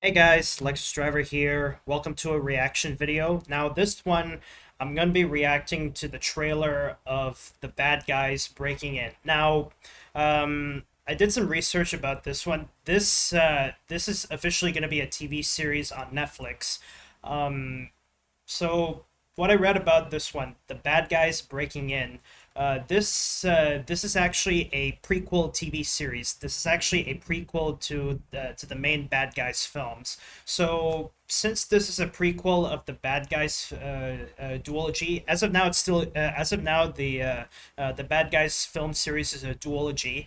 Hey guys, Lexus Driver here. Welcome to a reaction video. Now this one, I'm going to be reacting to the trailer of the bad guys breaking in. Now, I did some research about this one. This is officially going to be a TV series on Netflix. So what I read about this one, the bad guys breaking in, this is actually a prequel TV series. This is actually a prequel to the main bad guys films. So since this is a prequel of the bad guys duology, as of now it's still as of now the bad guys film series is a duology.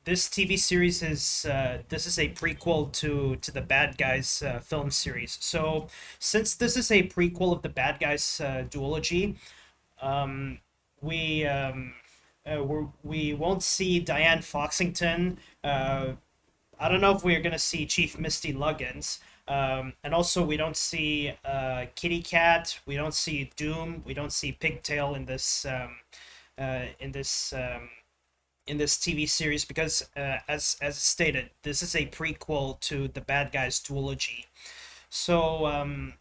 This TV series is this is a prequel to the Bad Guys film series. So since this is a prequel of the Bad Guys duology, um, we we won't see Diane Foxington. I don't know if we're gonna see Chief Misty Luggins. And also we don't see Kitty Cat. We don't see Doom. We don't see Pigtail uh, in this. Um, in this TV series because, as stated, this is a prequel to the Bad Guys duology. So, um,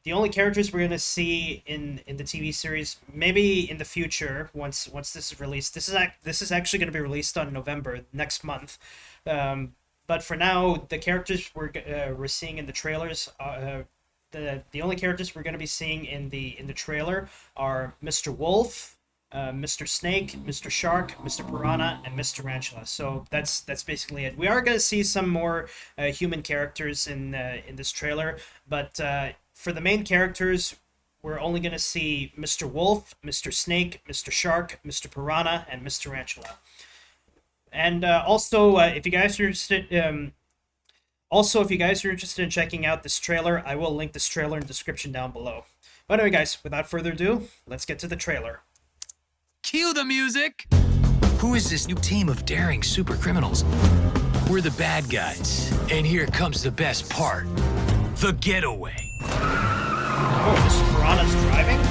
the only characters we're gonna see in the TV series, maybe in the future, once this is released. This is actually gonna be released on November next month. But for now, the characters we're seeing in the trailers. The only characters we're going to be seeing in the trailer are Mr. Wolf, Mr. Snake, Mr. Shark, Mr. Piranha, and Mr. Tarantula. So that's basically it. We are going to see some more human characters in this trailer, but for the main characters, we're only going to see Mr. Wolf, Mr. Snake, Mr. Shark, Mr. Piranha, and Mr. Tarantula. And also, if you guys are interested, if you guys are interested in checking out this trailer, I will link this trailer in the description down below. But anyway, guys, without further ado, let's get to the trailer. Cue the music! Who is this new team of daring super criminals? We're the bad guys, and here comes the best part. The getaway. Oh, this Piranha's driving?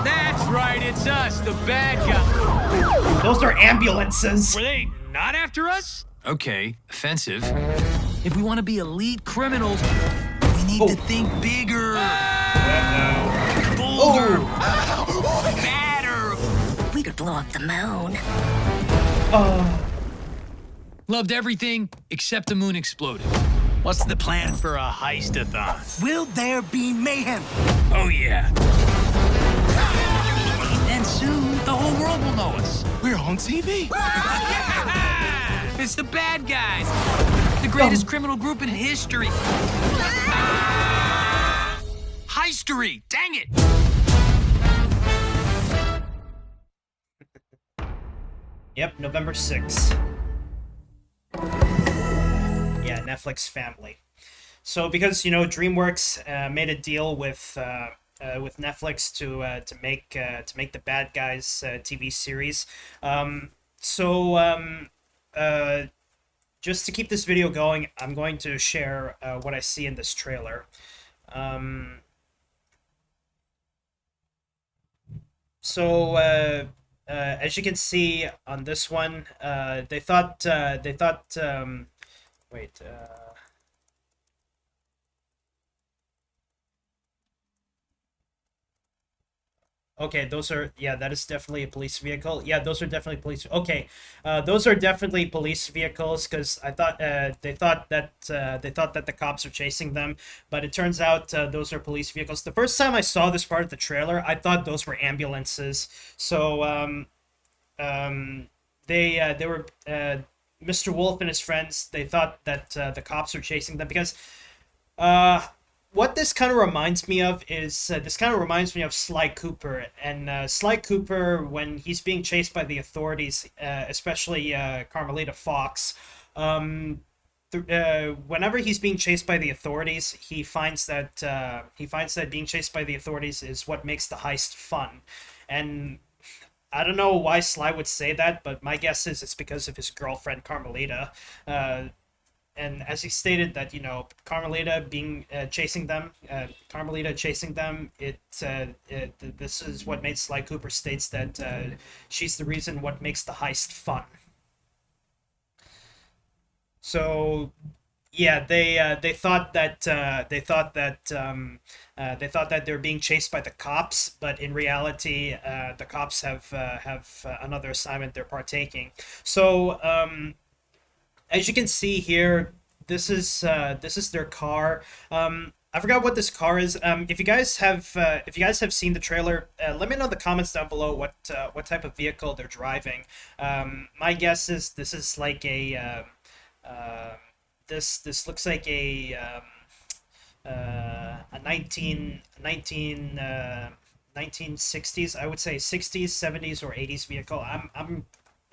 That's right, it's us, the bad guys. Those are ambulances! Were they not after us? Okay, offensive. If we want to be elite criminals, we need to think bigger. Bolder. Badder. We could blow up the moon. Loved everything except the moon exploded. What's the plan for a heist-a-thon? Will there be mayhem? Oh, yeah. And soon, the whole world will know us. We're on TV. It's the bad guys. The greatest criminal group in history. Heistery. Dang it. Yep, November 6th. Yeah, Netflix family. So because, DreamWorks made a deal with Netflix to make the Bad Guys TV series. Just to keep this video going, I'm going to share what I see in this trailer. As you can see on this one, wait. Okay, that is definitely a police vehicle. Yeah, those are definitely police. Okay, those are definitely police vehicles because I thought they thought that the cops are chasing them, but it turns out those are police vehicles. The first time I saw this part of the trailer, I thought those were ambulances. So they were Mr. Wolf and his friends. They thought that the cops were chasing them because what this kind of reminds me of is Sly Cooper. And Sly Cooper, when he's being chased by the authorities, especially Carmelita Fox, whenever he's being chased by the authorities, he finds that being chased by the authorities is what makes the heist fun. And I don't know why Sly would say that, but my guess is it's because of his girlfriend Carmelita. And as he stated that, Carmelita chasing them, this is what made Sly Cooper states that she's the reason what makes the heist fun. So yeah, they thought that they thought that they're being chased by the cops, but in reality, the cops have another assignment they're partaking. So as you can see here, this is their car. I forgot what this car is. If you guys have seen the trailer, let me know in the comments down below what type of vehicle they're driving. My guess is this is like this looks like a 1960s, I would say 60s, 70s, or 80s vehicle.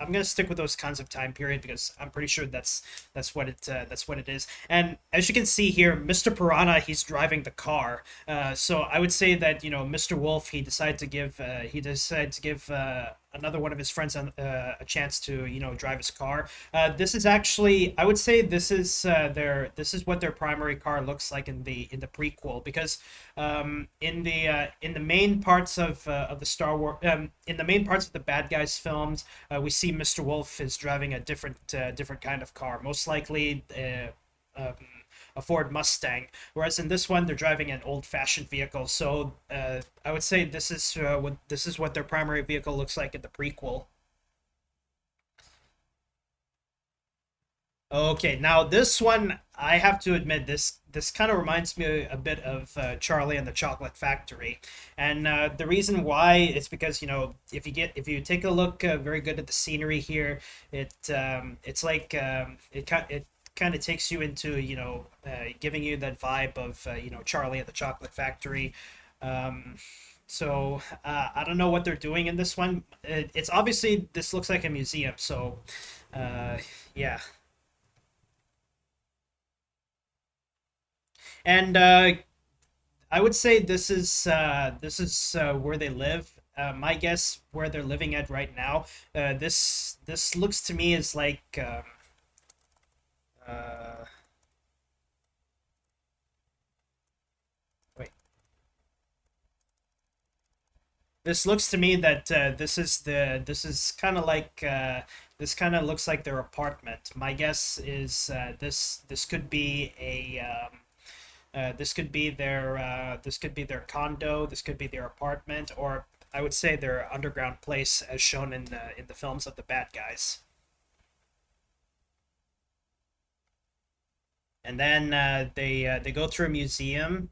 I'm gonna stick with those kinds of time period because I'm pretty sure that's what it is. And as you can see here, Mr. Piranha, he's driving the car. So I would say that Mr. Wolf, he decided to give another one of his friends a chance to drive his car. This is actually, I would say this is what their primary car looks like in the prequel, because in the main parts of the Star Wars, in the main parts of the bad guys films, we see Mr. Wolf is driving a different kind of car, most likely a Ford Mustang, whereas in this one they're driving an old-fashioned vehicle. So I would say this is what their primary vehicle looks like in the prequel. Okay, now this one, I have to admit, this kind of reminds me a bit of Charlie and the Chocolate Factory, and the reason why is because if you take a look very good at the scenery here, it's like it kind of takes you into giving you that vibe of Charlie and the Chocolate Factory. Um, so I don't know what they're doing in this one. It's obviously, this looks like a museum, so yeah. And I would say this is where they live. My guess where they're living at right now. This looks to me as like uh, wait. This looks to me that this is kind of like this kind of looks like their apartment. My guess is this could be a this could be their condo. This could be their apartment, or I would say their underground place, as shown in the films of the bad guys. And then they go through a museum.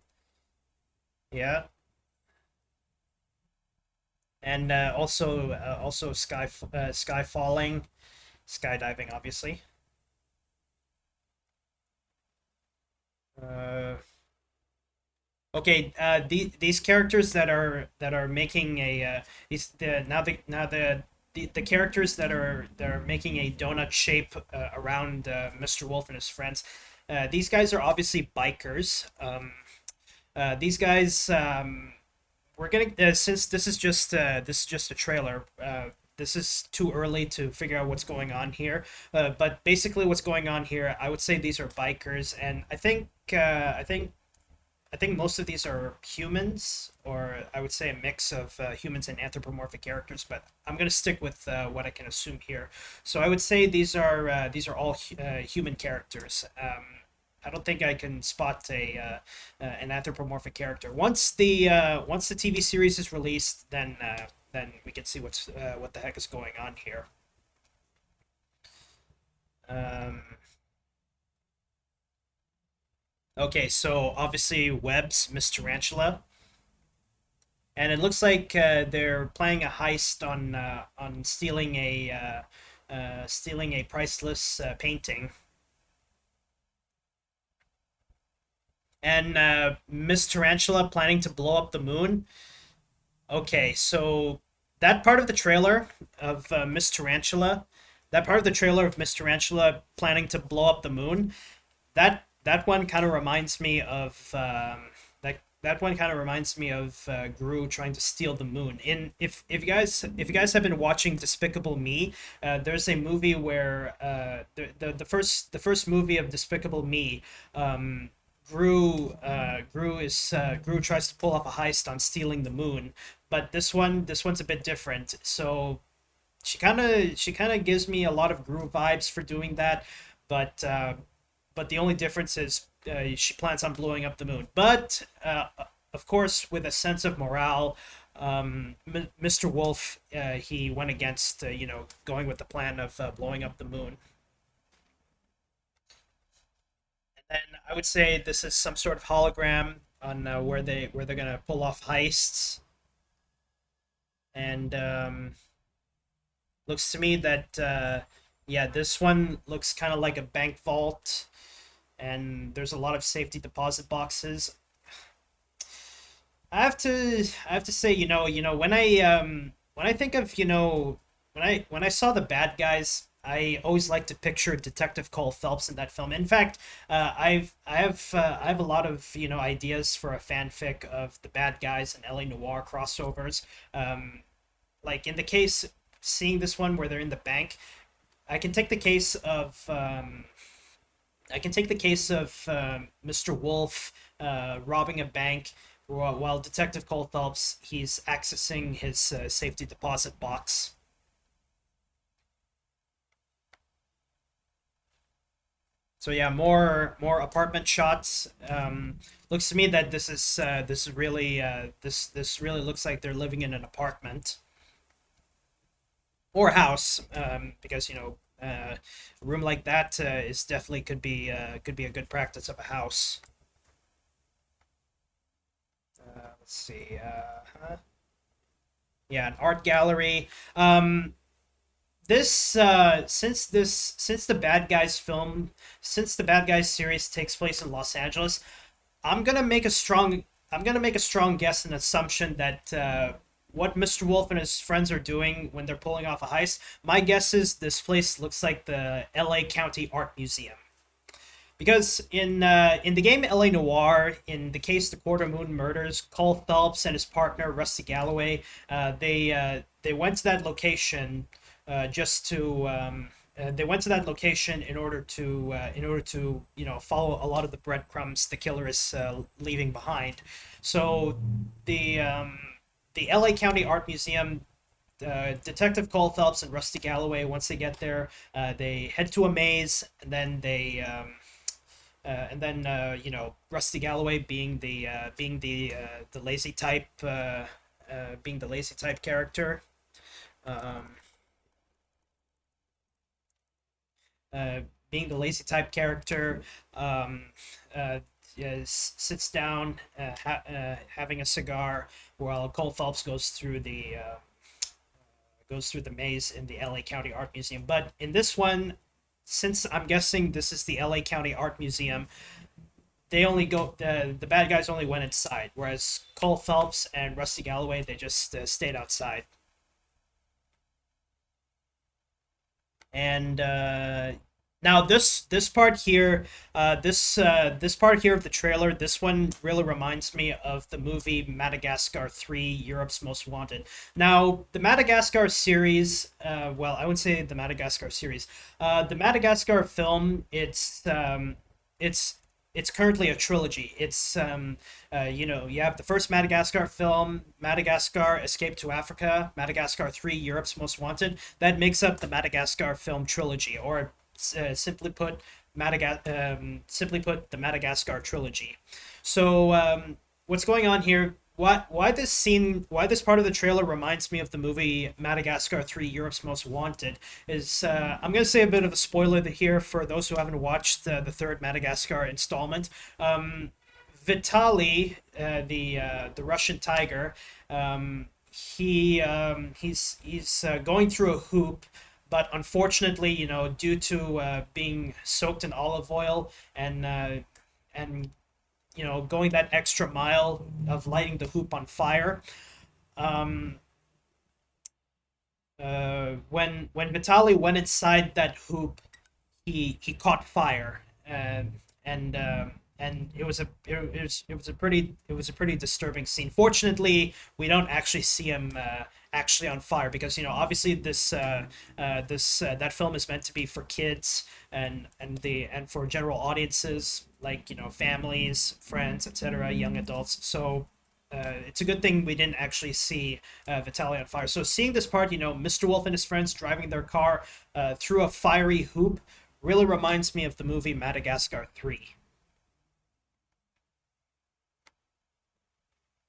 Yeah, and also sky falling, skydiving, obviously. Uh, Okay, these characters that are making a these the now the characters that are making a donut shape around Mr. Wolf and his friends. These guys are obviously bikers. These guys, we're gonna since this is just a trailer. This is too early to figure out what's going on here. But basically, what's going on here, I would say these are bikers, and I think most of these are humans, or I would say a mix of humans and anthropomorphic characters. But I'm gonna stick with what I can assume here. So I would say these are all human characters. I don't think I can spot a an anthropomorphic character. Once the TV series is released, then we can see what the heck is going on here. Um, okay, so obviously Webb's Miss Tarantula, and it looks like they're planning a heist on stealing a priceless painting. And Miss Tarantula planning to blow up the moon. Okay, so that part of the trailer of Miss Tarantula, that part of the trailer of Miss Tarantula planning to blow up the moon, that one kind of reminds me of that one kind of reminds me of Gru trying to steal the moon. In if you guys have been watching Despicable Me, there's a movie where the first movie of Despicable Me. Gru tries to pull off a heist on stealing the moon, but this one's a bit different. So she kind of gives me a lot of Gru vibes for doing that, but the only difference is she plans on blowing up the moon. But of course, with a sense of morale, Mr. Wolf he went against going with the plan of blowing up the moon. And then I would say this is some sort of hologram on where they're gonna pull off heists, and looks to me that yeah, this one looks kind of like a bank vault, and there's a lot of safety deposit boxes. I have to say, when I think of, when I saw the bad guys, I always like to picture Detective Cole Phelps in that film. In fact, I have a lot of ideas for a fanfic of the bad guys and LA Noire crossovers. Like in the case, seeing this one where they're in the bank, I can take the case of Mr. Wolf robbing a bank while Detective Cole Phelps he's accessing his safety deposit box. So yeah, more apartment shots. Looks to me that this really looks like they're living in an apartment or house, because a room like that is definitely could be a good practice of a house. Let's see. Yeah, an art gallery. Since the Bad Guys film, since the Bad Guys series takes place in Los Angeles, I'm gonna make a strong guess and assumption that what Mr. Wolf and his friends are doing when they're pulling off a heist. My guess is this place looks like the L.A. County Art Museum. Because in the game L.A. Noire, in the case the Quarter Moon Murders, Cole Phelps and his partner Rusty Galloway, they went to that location just to they went to that location in order to follow a lot of the breadcrumbs the killer is leaving behind. So the um, the L.A. County Art Museum, Detective Cole Phelps and Rusty Galloway, once they get there, they head to a maze, and then Rusty Galloway being the lazy type character, um, uh, being the lazy type character, um, sits down, having a cigar, while Cole Phelps goes through the maze in the LA County Art Museum. But in this one, since I'm guessing this is the LA County Art Museum, the bad guys only went inside, whereas Cole Phelps and Rusty Galloway they just stayed outside. And now this part here, this part here of the trailer, this one really reminds me of the movie Madagascar 3: Europe's Most Wanted. Now the Madagascar series, well, I wouldn't say the Madagascar series, the Madagascar film, it's currently a trilogy. You have the first Madagascar film, Madagascar Escape to Africa, Madagascar 3, Europe's Most Wanted. That makes up the Madagascar film trilogy, or simply put, the Madagascar trilogy. So what's going on here? Why this part of the trailer reminds me of the movie Madagascar 3: Europe's Most Wanted is I'm gonna say a bit of a spoiler here for those who haven't watched the third Madagascar installment. Vitali, the Russian tiger, he's going through a hoop, but unfortunately, due to being soaked in olive oil and going that extra mile of lighting the hoop on fire. Um, when Vitali went inside that hoop, he caught fire, and it was a pretty disturbing scene. Fortunately, we don't actually see him actually on fire, because obviously that film is meant to be for kids and for general audiences, like families, friends, etc., young adults. So it's a good thing we didn't actually see Vitaly on fire. So seeing this part, Mr. Wolf and his friends driving their car through a fiery hoop Really reminds me of the movie Madagascar 3.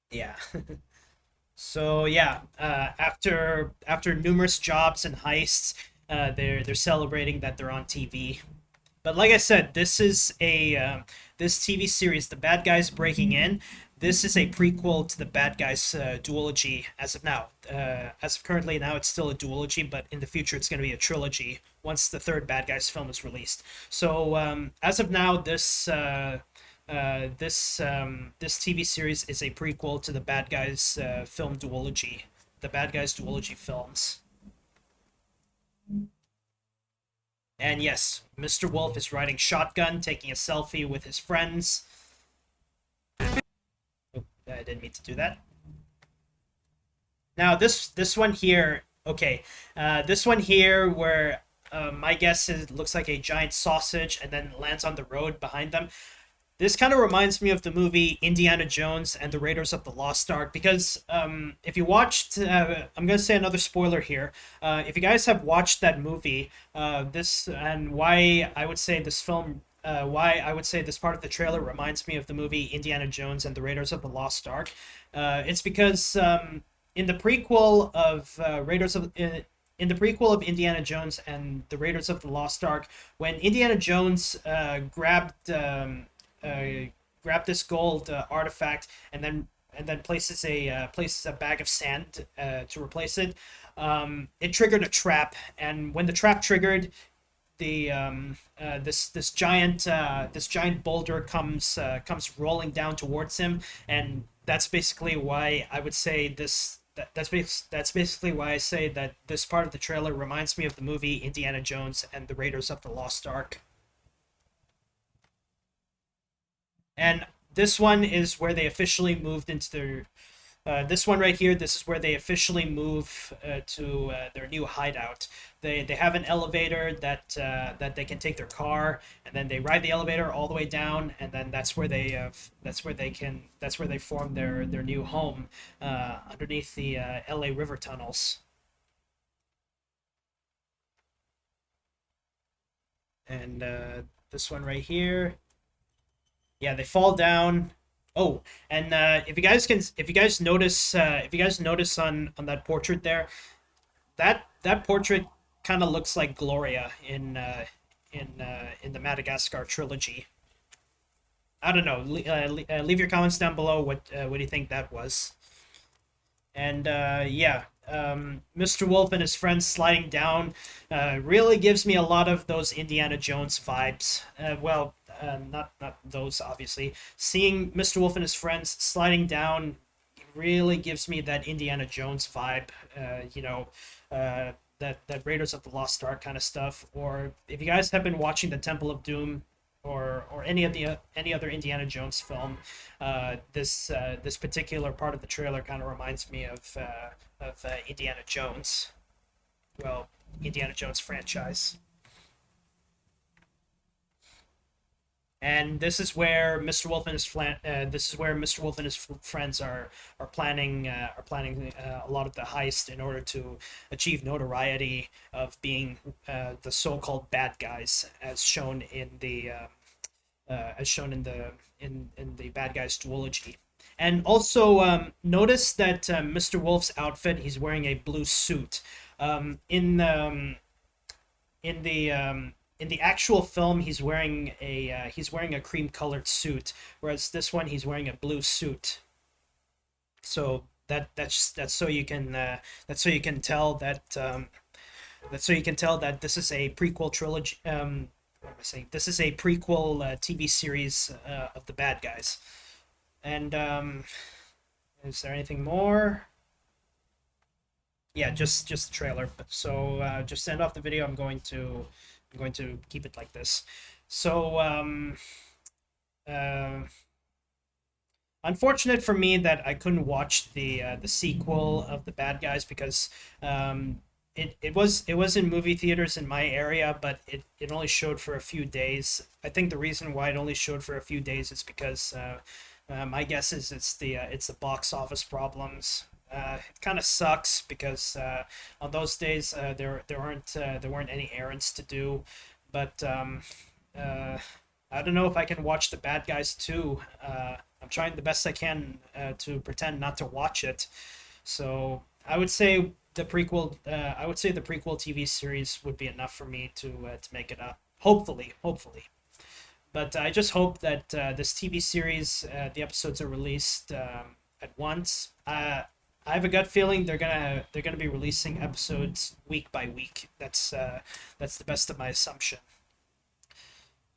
Yeah. So yeah, after numerous jobs and heists, they're celebrating that they're on TV. But like I said, this is a this TV series, The Bad Guys Breaking In. This is a prequel to the Bad Guys duology as of now. As of currently now, it's still a duology, but in the future, it's going to be a trilogy once the third Bad Guys film is released. So as of now, this TV series is a prequel to the Bad Guys film duology, the Bad Guys duology films. And yes, Mr. Wolf is riding shotgun, taking a selfie with his friends. Oh, I didn't mean to do that. Now this one here, okay, this one here where my guess is it looks like a giant sausage and then lands on the road behind them. This kind of reminds me of the movie Indiana Jones and the Raiders of the Lost Ark because if you watched, I'm going to say another spoiler here. If you guys have watched that movie, this and why I would say this film, why I would say this part of the trailer reminds me of the movie Indiana Jones and the Raiders of the Lost Ark, it's because in the prequel of Raiders of in the prequel of Indiana Jones and the Raiders of the Lost Ark, when Indiana Jones grabbed this gold artifact and then places a bag of sand to replace it. It triggered a trap, and when the trap triggered, the this giant boulder comes rolling down towards him, and that's basically why I would say this. That's basically why I say that this part of the trailer reminds me of the movie Indiana Jones and the Raiders of the Lost Ark. And this one is where they officially moved into their. This one right here, this is where they officially move to their new hideout. They have an elevator that they can take their car, and then they ride the elevator all the way down, and then that's where they form their new home underneath the L.A. River tunnels. And this one right here, yeah, they fall down. Oh, and if you guys notice on that portrait there, that portrait kind of looks like Gloria in the Madagascar trilogy. I don't know. Leave your comments down below. What do you think that was? And yeah, Mr. Wolf and his friends sliding down really gives me a lot of those Indiana Jones vibes. Well, not those obviously. Seeing Mr. Wolf and his friends sliding down really gives me that Indiana Jones vibe. That Raiders of the Lost Ark kind of stuff. Or if you guys have been watching the Temple of Doom, or any other Indiana Jones film, this particular part of the trailer kind of reminds me of Indiana Jones. Well, Indiana Jones franchise. And this is where Mr. Wolf and his friends are planning a lot of the heist in order to achieve notoriety of being the so-called bad guys, as shown in the in the Bad Guys duology. And also notice that Mr. Wolf's outfit, he's wearing a blue suit. In the in the actual film, he's wearing a cream colored suit, whereas this one he's wearing a blue suit. So that's so you can tell that this is a prequel trilogy. What am I saying? This is a prequel TV series of the Bad Guys. And is there anything more? Yeah, just the trailer. So just to end off the video, I'm going to keep it like this. So unfortunate for me that I couldn't watch the sequel of the Bad Guys because it was in movie theaters in my area, but it only showed for a few days. I think the reason why it only showed for a few days is because my guess is it's the box office problems. It kind of sucks because on those days there weren't any errands to do. But uh, I don't know if I can watch The Bad Guys too. I'm trying the best I can to pretend not to watch it. So I would say the prequel. I would say the prequel TV series would be enough for me to make it up. Hopefully, hopefully. But I just hope that this TV series, the episodes are released at once. I have a gut feeling they're gonna be releasing episodes week by week. That's the best of my assumption.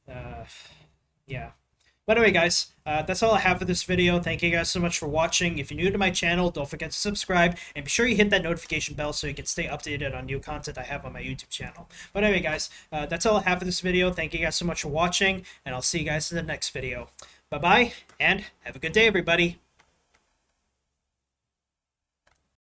Uh, yeah. But anyway, guys, that's all I have for this video. Thank you guys so much for watching. If you're new to my channel, don't forget to subscribe, and be sure you hit that notification bell so you can stay updated on new content I have on my YouTube channel. But anyway, guys, that's all I have for this video. Thank you guys so much for watching, and I'll see you guys in the next video. Bye-bye, and have a good day, everybody.